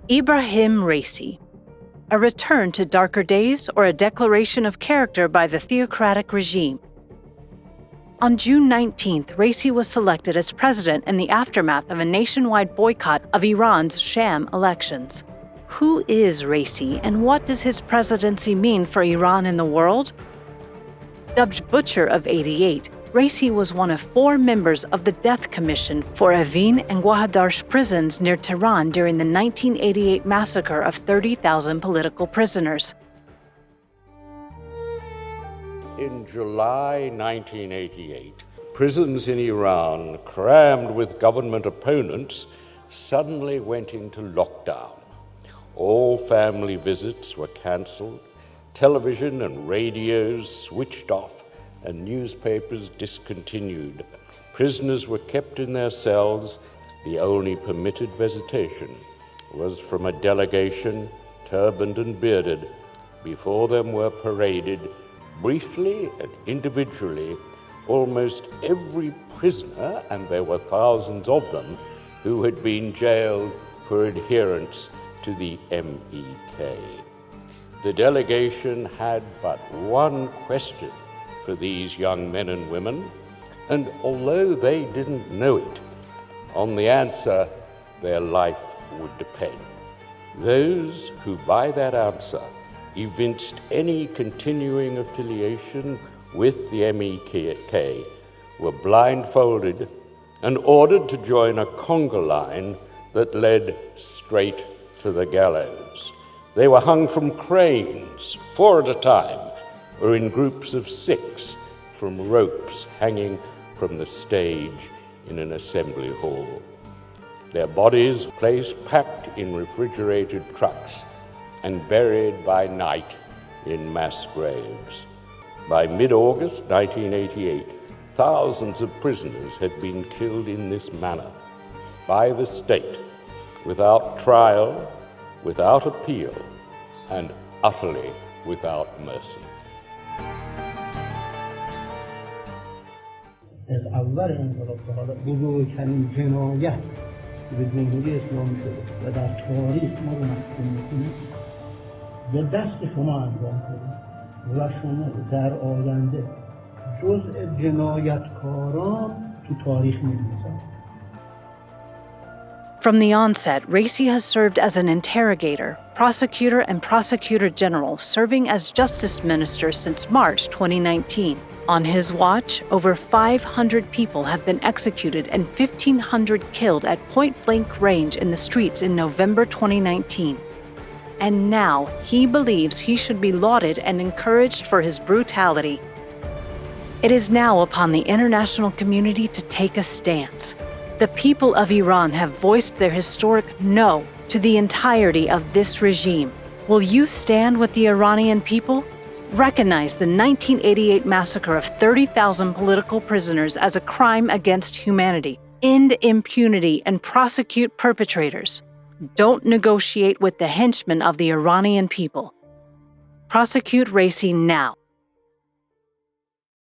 Ebrahim Raisi. A return to darker days or a declaration of character by the theocratic regime. On June 19th, Raisi was selected as president in the aftermath of a nationwide boycott of Iran's sham elections. Who is Raisi and what does his presidency mean for Iran in the world? Dubbed Butcher of 88, Raisi was one of 4 members of the death commission for Evin and Gohardasht prisons near Tehran during the 1988 massacre of 30,000 political prisoners. In July 1988, prisons in Iran, crammed with government opponents, suddenly went into lockdown. All family visits were cancelled, television and radios switched off, and newspapers discontinued. Prisoners were kept in their cells. The only permitted visitation was from a delegation, turbaned and bearded. Before them were paraded, briefly and individually, almost every prisoner, and there were thousands of them, who had been jailed for adherence to the MEK. The delegation had but one question for these young men and women, and although they didn't know it, on the answer their life would depend. Those who by that answer evinced any continuing affiliation with the MEK were blindfolded and ordered to join a conga line that led straight to the gallows. They were hung from cranes, 4 at a time, or in groups of 6 from ropes hanging from the stage in an assembly hall. Their bodies packed in refrigerated trucks and buried by night in mass graves. By mid-August 1988, thousands of prisoners had been killed in this manner by the state, without trial, without appeal, and utterly without mercy. از اول انقلاب تا حالا بزرگترین جنایت به جمهوری اسلامی شده و در تاریخ ما رو محکوم میکنه به دست شما انجام شده و شما در آینده جزء جنایتکاران تو تاریخ می‌نویسید. From the onset, Raisi has served as an interrogator, prosecutor, and prosecutor general, serving as justice minister since March 2019. On his watch, over 500 people have been executed and 1,500 killed at point-blank range in the streets in November 2019. And now, he believes he should be lauded and encouraged for his brutality. It is now upon the international community to take a stance. The people of Iran have voiced their historic no to the entirety of this regime. Will you stand with the Iranian people? Recognize the 1988 massacre of 30,000 political prisoners as a crime against humanity. End impunity and prosecute perpetrators. Don't negotiate with the henchmen of the Iranian people. Prosecute Raisi now.